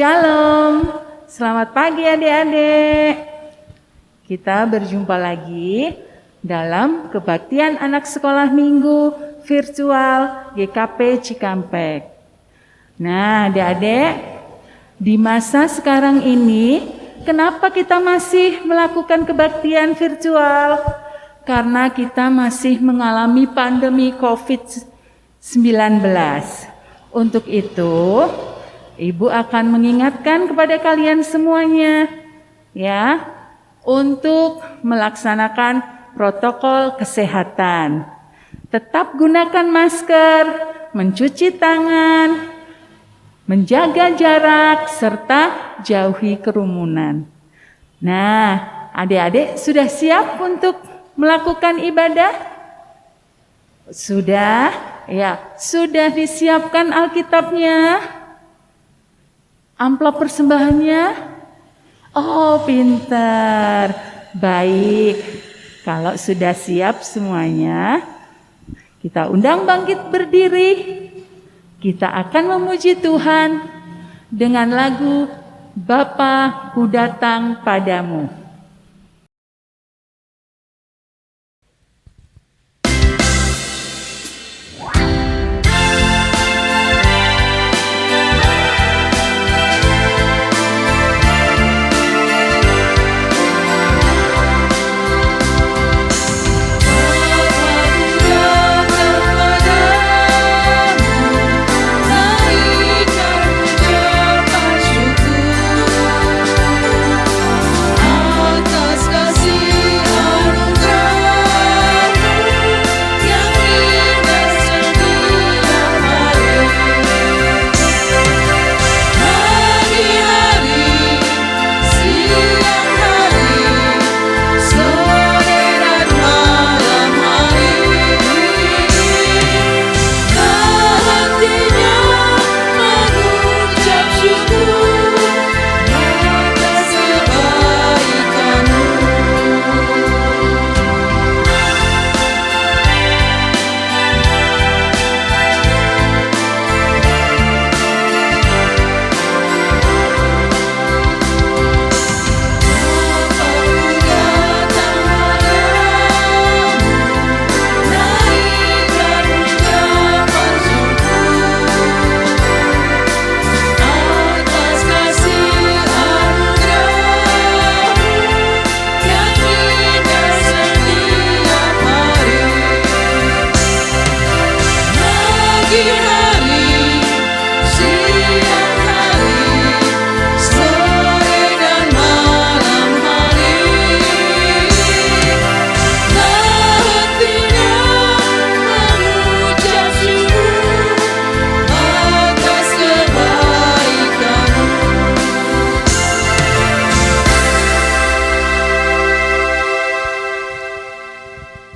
Shalom, selamat pagi adik-adik. Kita berjumpa lagi dalam kebaktian anak sekolah minggu virtual GKP Cikampek. Nah adik-adik, di masa sekarang ini kenapa kita masih melakukan kebaktian virtual? Karena kita masih mengalami pandemi COVID-19. Untuk itu, Ibu akan mengingatkan kepada kalian semuanya ya untuk melaksanakan protokol kesehatan. Tetap gunakan masker, mencuci tangan, menjaga jarak serta jauhi kerumunan. Nah, adik-adik sudah siap untuk melakukan ibadah? Sudah? Ya, sudah disiapkan Alkitabnya? Amplop persembahannya? Oh, pintar. Baik. Kalau sudah siap semuanya, kita undang bangkit berdiri. Kita akan memuji Tuhan dengan lagu Bapa Ku Datang Padamu.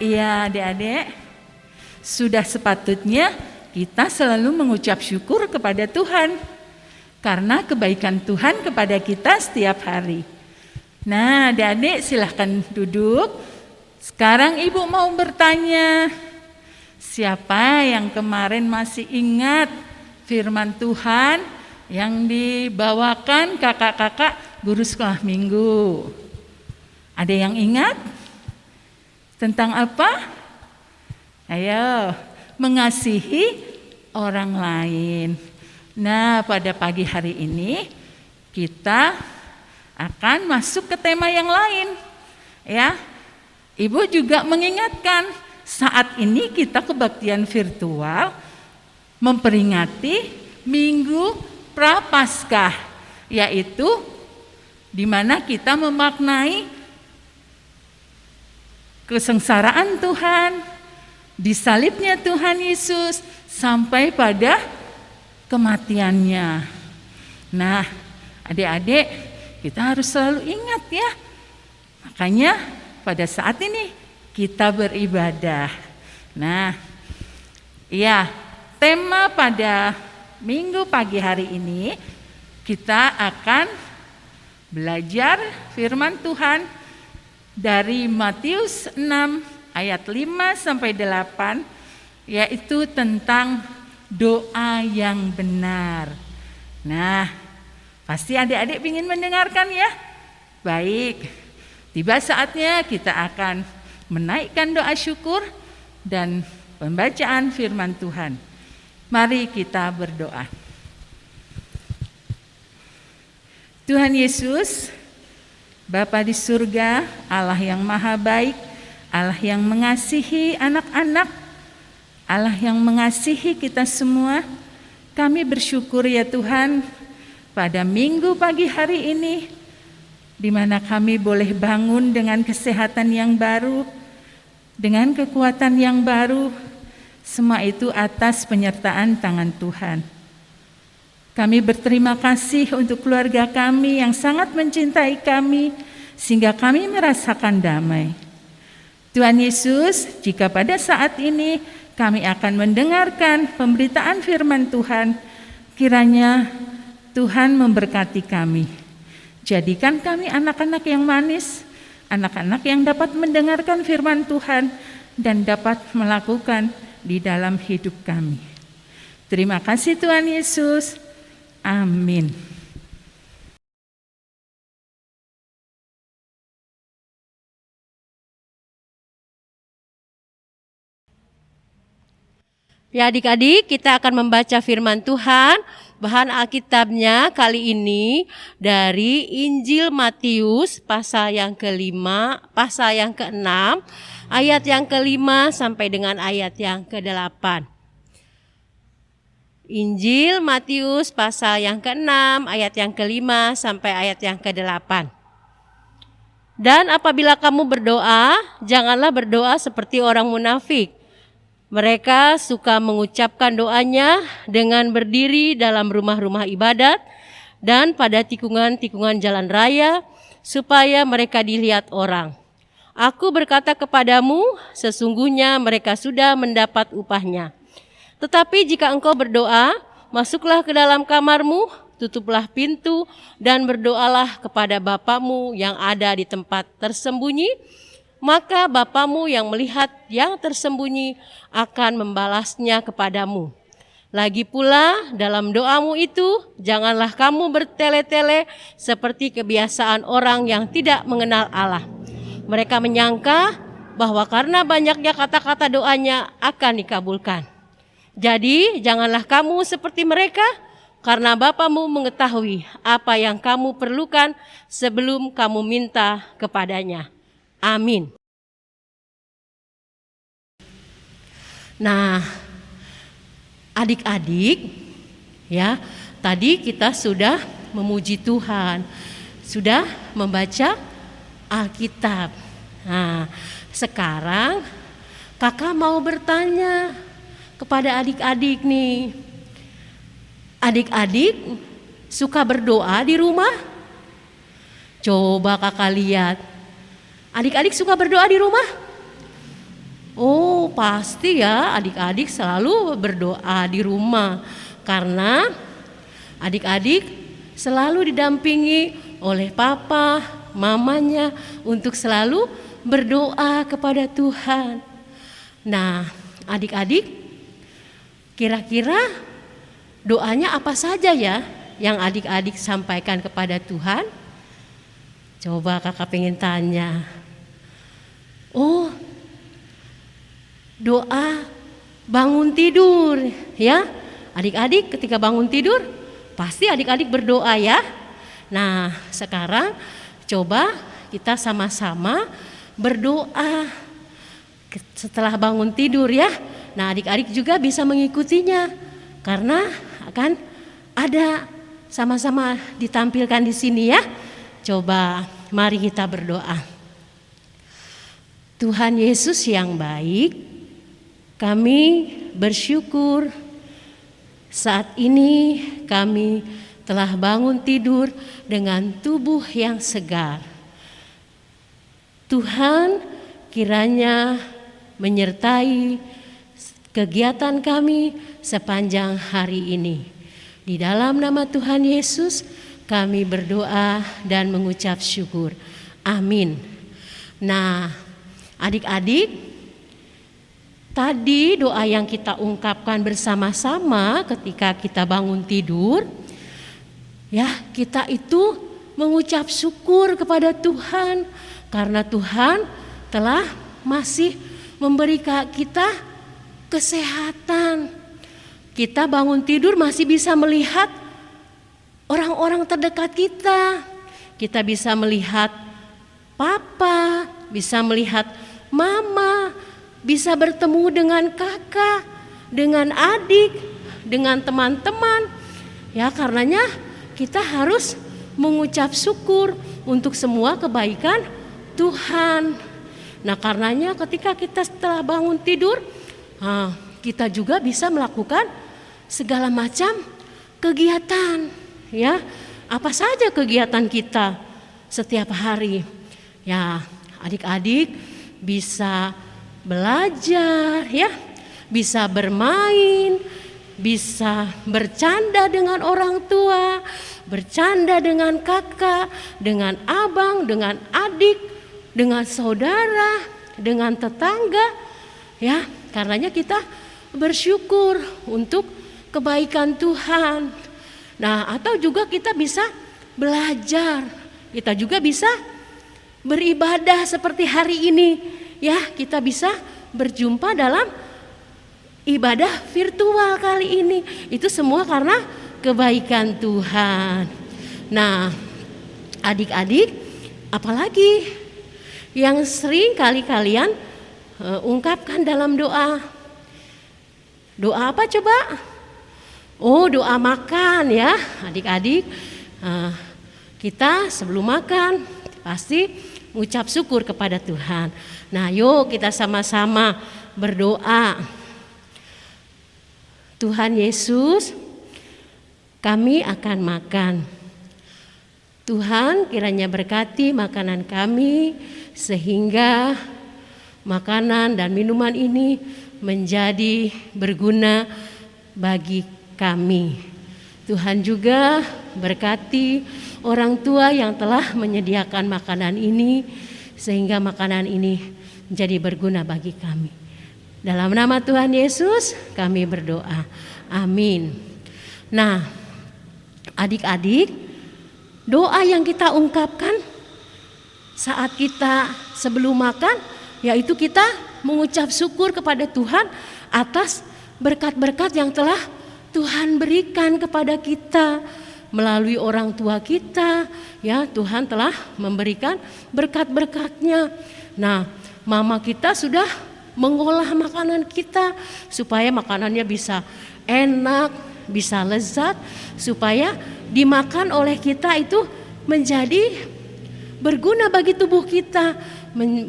Iya adik-adik, sudah sepatutnya kita selalu mengucap syukur kepada Tuhan karena kebaikan Tuhan kepada kita setiap hari. Nah adik-adik silahkan duduk. Sekarang Ibu mau bertanya, siapa yang kemarin masih ingat firman Tuhan yang dibawakan kakak-kakak guru sekolah minggu? Ada yang ingat? Tentang apa? Ayo, mengasihi orang lain. Nah, pada pagi hari ini kita akan masuk ke tema yang lain. Ya. Ibu juga mengingatkan, saat ini kita kebaktian virtual memperingati Minggu Prapaskah, yaitu di mana kita memaknai kesengsaraan Tuhan, disalibnya Tuhan Yesus sampai pada kematiannya. Nah, adik-adik kita harus selalu ingat ya. Makanya pada saat ini kita beribadah. Nah, ya, tema pada Minggu pagi hari ini kita akan belajar firman Tuhan dari Matius 6 ayat 5 sampai 8, yaitu tentang doa yang benar. Nah, Pasti adik-adik ingin mendengarkan ya? Baik, tiba saatnya kita akan menaikkan doa syukur dan pembacaan firman Tuhan. Mari kita berdoa. Tuhan Yesus, Bapa di surga, Allah yang maha baik, Allah yang mengasihi anak-anak, Allah yang mengasihi kita semua, kami bersyukur ya Tuhan, pada minggu pagi hari ini, di mana kami boleh bangun dengan kesehatan yang baru, dengan kekuatan yang baru, semua itu atas penyertaan tangan Tuhan. Kami berterima kasih untuk keluarga kami yang sangat mencintai kami, sehingga kami merasakan damai. Tuhan Yesus, jika pada saat ini kami akan mendengarkan pemberitaan firman Tuhan, kiranya Tuhan memberkati kami. Jadikan kami anak-anak yang manis, anak-anak yang dapat mendengarkan firman Tuhan dan dapat melakukan di dalam hidup kami. Terima kasih Tuhan Yesus. Amin. Ya adik-adik, kita akan membaca firman Tuhan. Bahan Alkitabnya kali ini dari Injil Matius pasal yang ke-5, pasal yang ke-6, ayat yang ke-5 sampai dengan ayat yang ke-8. Injil Matius pasal yang ke-6, ayat yang ke-5 sampai ayat yang ke-8. Dan apabila kamu berdoa, janganlah berdoa seperti orang munafik. Mereka suka mengucapkan doanya dengan berdiri dalam rumah-rumah ibadat dan pada tikungan-tikungan jalan raya, supaya mereka dilihat orang. Aku berkata kepadamu, sesungguhnya mereka sudah mendapat upahnya. Tetapi jika engkau berdoa, masuklah ke dalam kamarmu, tutuplah pintu, dan berdoalah kepada Bapamu yang ada di tempat tersembunyi. Maka Bapamu yang melihat yang tersembunyi akan membalasnya kepadamu. Lagi pula dalam doamu itu, janganlah kamu bertele-tele seperti kebiasaan orang yang tidak mengenal Allah. Mereka menyangka bahwa karena banyaknya kata-kata doanya akan dikabulkan. Jadi janganlah kamu seperti mereka, karena Bapamu mengetahui apa yang kamu perlukan sebelum kamu minta kepadanya. Amin. Nah, adik-adik, ya, tadi kita sudah memuji Tuhan, sudah membaca Alkitab. Nah, sekarang kakak mau bertanya kepada adik-adik nih. Adik-adik suka berdoa di rumah? Coba kakak lihat. Adik-adik suka berdoa di rumah? Oh, pasti ya, adik-adik selalu berdoa di rumah. Karena adik-adik selalu didampingi oleh papa, mamanya untuk selalu berdoa kepada Tuhan. Nah, adik-adik, kira-kira doanya apa saja ya yang adik-adik sampaikan kepada Tuhan? Coba kakak pengen tanya. Oh, doa bangun tidur ya. Adik-adik ketika bangun tidur pasti adik-adik berdoa ya. Nah, sekarang coba kita sama-sama berdoa setelah bangun tidur ya. Nah, adik-adik juga bisa mengikutinya karena akan ada sama-sama ditampilkan di sini ya. Coba mari kita berdoa. Tuhan Yesus yang baik, kami bersyukur saat ini kami telah bangun tidur dengan tubuh yang segar. Tuhan kiranya menyertai kegiatan kami sepanjang hari ini. Di dalam nama Tuhan Yesus kami berdoa dan mengucap syukur. Amin. Nah, adik-adik, tadi doa yang kita ungkapkan bersama-sama ketika kita bangun tidur, ya kita itu mengucap syukur kepada Tuhan karena Tuhan telah masih memberikan kita kesehatan. Kita bangun tidur masih bisa melihat orang-orang terdekat kita. Kita bisa melihat papa, bisa melihat mama, bisa bertemu dengan kakak, dengan adik, dengan teman-teman. Ya, karenanya kita harus mengucap syukur untuk semua kebaikan Tuhan. Nah, karenanya ketika kita setelah bangun tidur, kita juga bisa melakukan segala macam kegiatan, ya. Apa saja kegiatan kita setiap hari? Ya, adik-adik bisa belajar, ya, bisa bermain, bisa bercanda dengan orang tua, bercanda dengan kakak, dengan abang, dengan adik, dengan saudara, dengan tetangga, ya. Karenanya kita bersyukur untuk kebaikan Tuhan. Nah, atau juga kita bisa belajar, kita juga bisa beribadah seperti hari ini, ya. Kita bisa berjumpa dalam ibadah virtual kali ini. Itu semua karena kebaikan Tuhan. Nah, adik-adik, apalagi yang sering kali kalian ungkapkan dalam doa? Doa apa coba? Oh, doa makan, ya adik-adik. Kita sebelum makan pasti mengucap syukur kepada Tuhan. Nah, yuk kita sama-sama berdoa. Tuhan Yesus, kami akan makan. Tuhan kiranya berkati makanan kami sehingga makanan dan minuman ini menjadi berguna bagi kami. Tuhan juga berkati orang tua yang telah menyediakan makanan ini sehingga makanan ini menjadi berguna bagi kami. Dalam nama Tuhan Yesus kami berdoa. Amin. Nah, adik-adik, doa yang kita ungkapkan saat kita sebelum makan, yaitu kita mengucap syukur kepada Tuhan atas berkat-berkat yang telah Tuhan berikan kepada kita melalui orang tua kita, ya. Tuhan telah memberikan berkat-berkatnya. Nah, mama kita sudah mengolah makanan kita supaya makanannya bisa enak, bisa lezat, supaya dimakan oleh kita itu menjadi berguna bagi tubuh kita,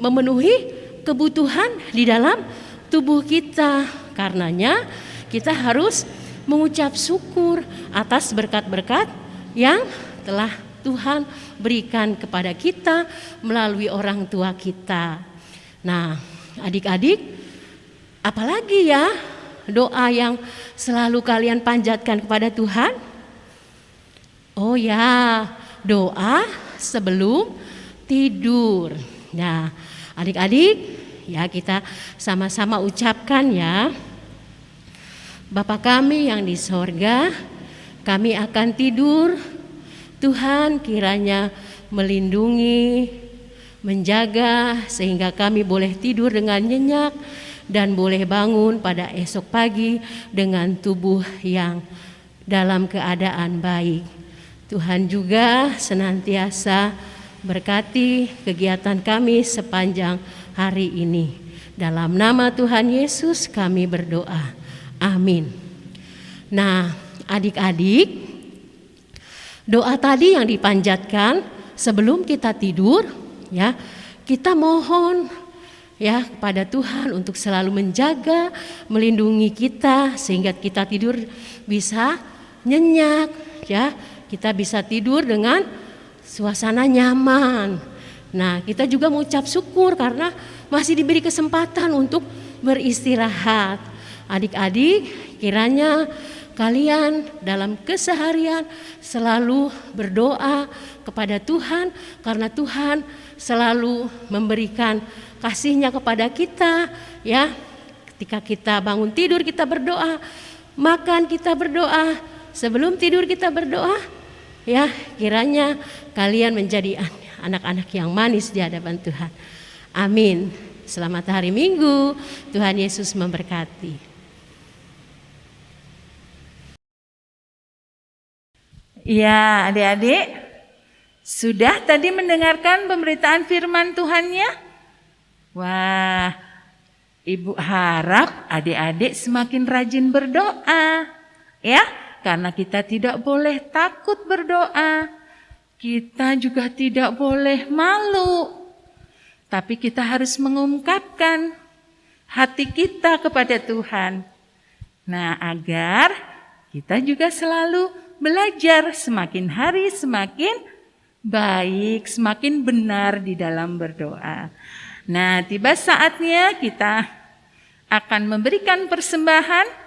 memenuhi kebutuhan di dalam tubuh kita. Karenanya kita harus mengucap syukur atas berkat-berkat yang telah Tuhan berikan kepada kita melalui orang tua kita. Nah, adik-adik, apalagi ya doa yang selalu kalian panjatkan kepada Tuhan? Oh ya, doa sebelum tidur. Nah, adik-adik, ya kita sama-sama ucapkan ya. Bapa kami yang di sorga, kami akan tidur. Tuhan kiranya melindungi, menjaga sehingga kami boleh tidur dengan nyenyak dan boleh bangun pada esok pagi dengan tubuh yang dalam keadaan baik. Tuhan juga senantiasa berkati kegiatan kami sepanjang hari ini. Dalam nama Tuhan Yesus kami berdoa. Amin. Nah, adik-adik, doa tadi yang dipanjatkan sebelum kita tidur, ya, kita mohon ya kepada Tuhan untuk selalu menjaga, melindungi kita sehingga kita tidur bisa nyenyak, ya. Kita bisa tidur dengan suasana nyaman. Nah, kita juga mengucap syukur karena masih diberi kesempatan untuk beristirahat. Adik-adik, kiranya kalian dalam keseharian selalu berdoa kepada Tuhan karena Tuhan selalu memberikan kasih-Nya kepada kita, ya. Ketika kita bangun tidur kita berdoa, makan kita berdoa, sebelum tidur kita berdoa. Ya, kiranya kalian menjadi anak-anak yang manis di hadapan Tuhan. Amin. Selamat hari Minggu. Tuhan Yesus memberkati. Ya, adik-adik, sudah tadi mendengarkan pemberitaan firman Tuhannya? Wah, Ibu harap adik-adik semakin rajin berdoa, ya. Karena kita tidak boleh takut berdoa. Kita juga tidak boleh malu. Tapi kita harus mengungkapkan hati kita kepada Tuhan. Nah, agar kita juga selalu belajar semakin hari semakin baik, semakin benar di dalam berdoa. Nah, tiba saatnya kita akan memberikan persembahan.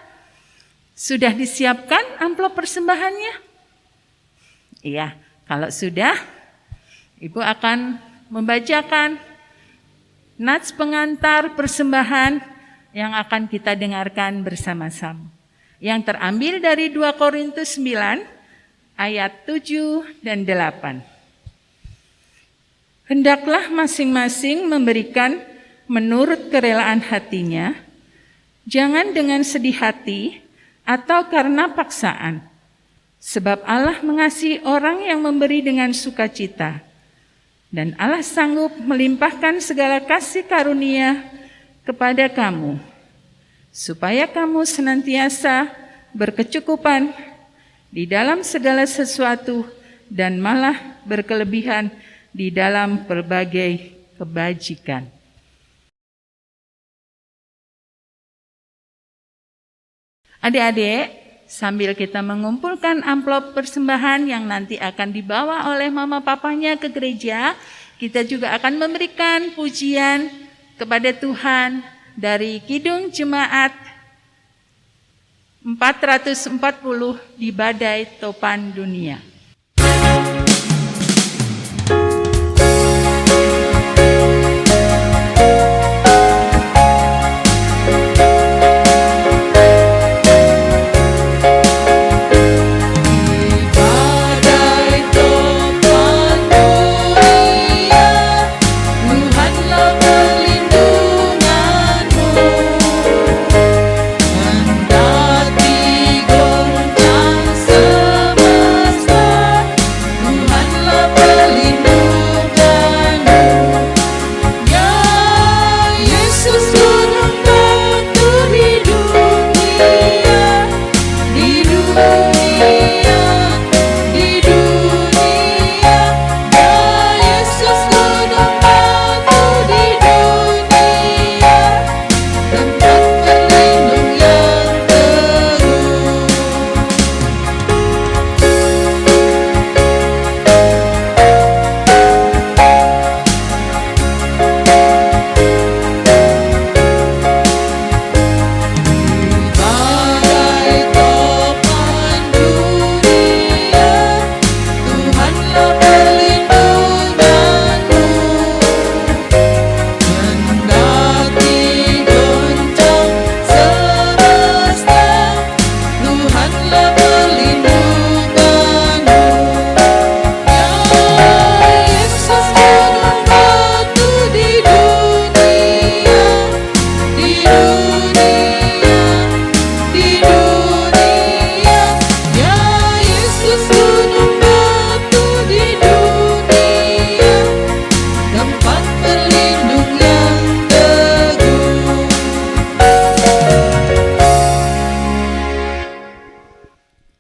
Sudah disiapkan amplop persembahannya? Iya, kalau sudah, Ibu akan membacakan nats pengantar persembahan yang akan kita dengarkan bersama-sama. Yang terambil dari 2 Korintus 9 ayat 7 dan 8. Hendaklah masing-masing memberikan menurut kerelaan hatinya, jangan dengan sedih hati atau karena paksaan. Sebab Allah mengasihi orang yang memberi dengan sukacita. Dan Allah sanggup melimpahkan segala kasih karunia kepada kamu, supaya kamu senantiasa berkecukupan di dalam segala sesuatu dan malah berkelebihan di dalam berbagai kebajikan. Adik-adik, sambil kita mengumpulkan amplop persembahan yang nanti akan dibawa oleh mama papanya ke gereja, kita juga akan memberikan pujian kepada Tuhan dari Kidung Jemaat 440 di Badai Topan Dunia.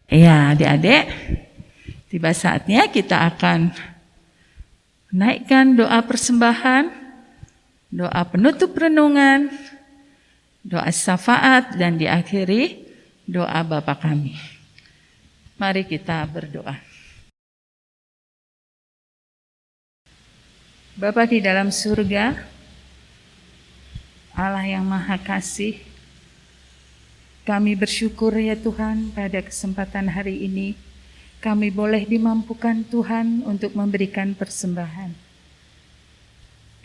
Ya, adik-adik, tiba saatnya kita akan menaikkan doa persembahan, doa penutup renungan, doa syafaat, dan diakhiri doa Bapa kami. Mari kita berdoa. Bapa di dalam surga, Allah yang Maha Kasih, kami bersyukur ya Tuhan pada kesempatan hari ini kami boleh dimampukan Tuhan untuk memberikan persembahan.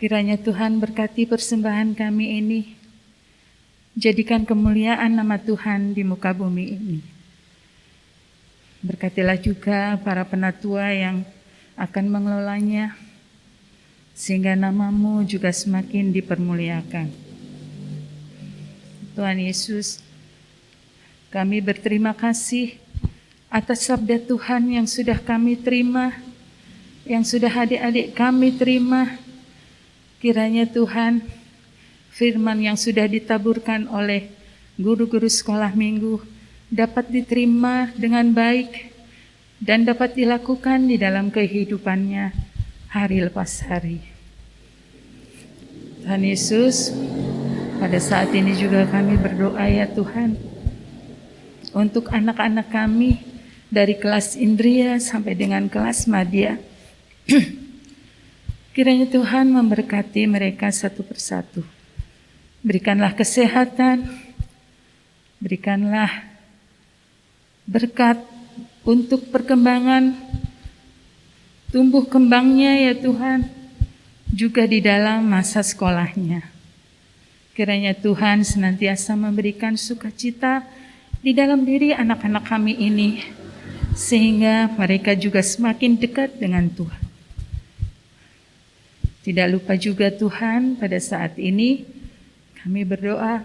Kiranya Tuhan berkati persembahan kami ini, jadikan kemuliaan nama Tuhan di muka bumi ini. Berkatilah juga para penatua yang akan mengelolanya, sehingga namamu juga semakin dipermuliakan. Tuhan Yesus, kami berterima kasih atas sabda Tuhan yang sudah kami terima, yang sudah adik-adik kami terima. Kiranya Tuhan, firman yang sudah ditaburkan oleh guru-guru sekolah minggu dapat diterima dengan baik dan dapat dilakukan di dalam kehidupannya hari lepas hari. Tuhan Yesus, pada saat ini juga kami berdoa ya Tuhan, untuk anak-anak kami dari kelas Indria sampai dengan kelas Madya. Kiranya Tuhan memberkati mereka satu persatu. Berikanlah kesehatan, berikanlah berkat untuk perkembangan tumbuh kembangnya ya Tuhan, juga di dalam masa sekolahnya. Kiranya Tuhan senantiasa memberikan sukacita di dalam diri anak-anak kami ini, sehingga mereka juga semakin dekat dengan Tuhan. Tidak lupa juga Tuhan, pada saat ini kami berdoa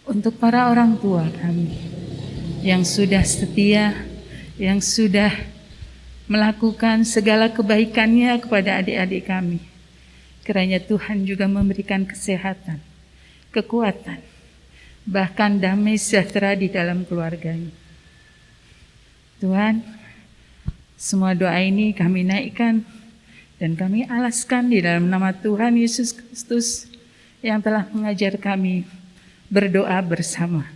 untuk para orang tua kami yang sudah setia, yang sudah melakukan segala kebaikannya kepada adik-adik kami. Kiranya Tuhan juga memberikan kesehatan, kekuatan, bahkan damai sejahtera di dalam keluarganya. Tuhan, semua doa ini kami naikkan dan kami alaskan di dalam nama Tuhan Yesus Kristus yang telah mengajar kami berdoa bersama.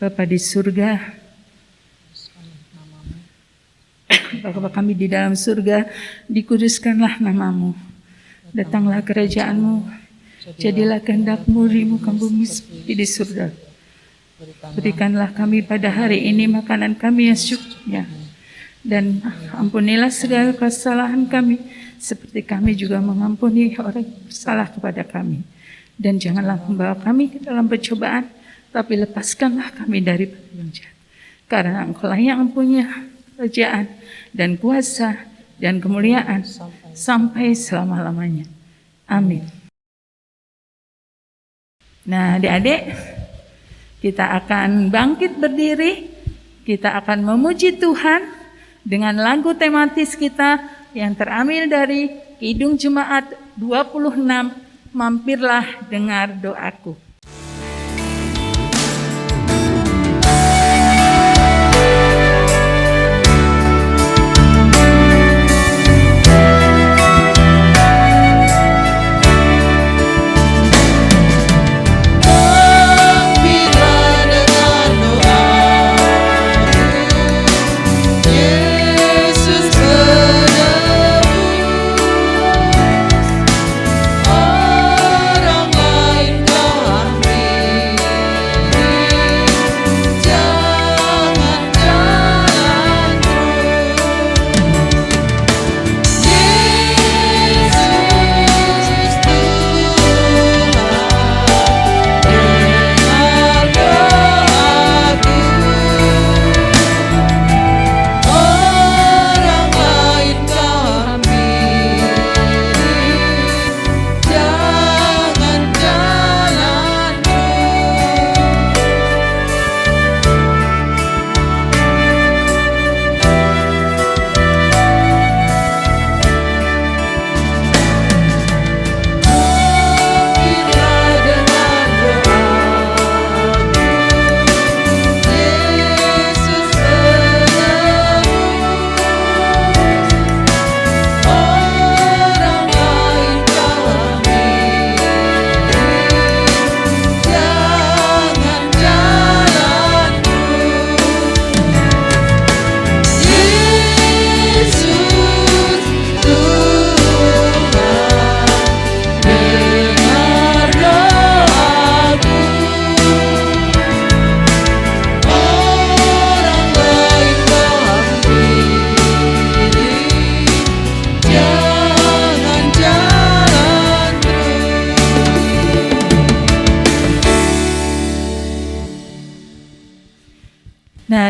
Bapa di surga, Bapa kami di dalam surga, dikuduskanlah namamu. Datanglah kerajaanmu, jadilah kehendak-Mu di muka bumi seperti di surga. Berikanlah kami pada hari ini makanan kami yang secukupnya, dan ampunilah segala kesalahan kami, seperti kami juga mengampuni orang yang bersalah kepada kami. Dan janganlah membawa kami ke dalam pencobaan, tapi lepaskanlah kami dari yang jahat. Karena Engkau-lah yang punya kerajaan dan kuasa dan kemuliaan sampai selama-lamanya. Amin. Nah, adik-adik, kita akan bangkit berdiri, kita akan memuji Tuhan dengan lagu tematis kita yang terambil dari Kidung Jemaat 26, Mampirlah Dengar Doaku. Orang lain kau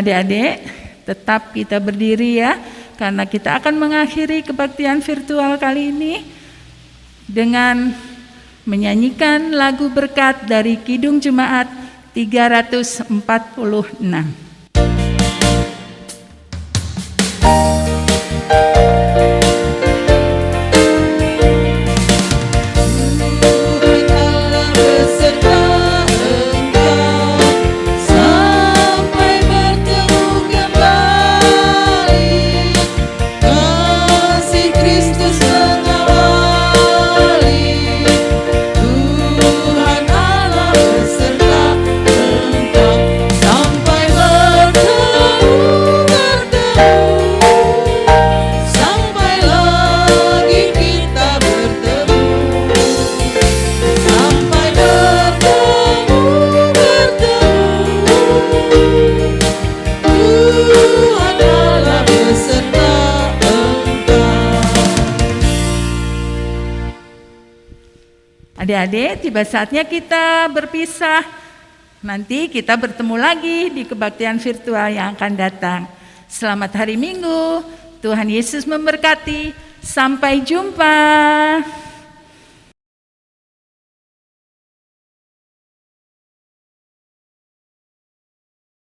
adik-adik, tetap kita berdiri ya, karena kita akan mengakhiri kebaktian virtual kali ini dengan menyanyikan lagu berkat dari Kidung Jemaat 346. Adik-adik, tiba saatnya kita berpisah. Nanti kita bertemu lagi di kebaktian virtual yang akan datang. Selamat hari Minggu. Tuhan Yesus memberkati. Sampai jumpa.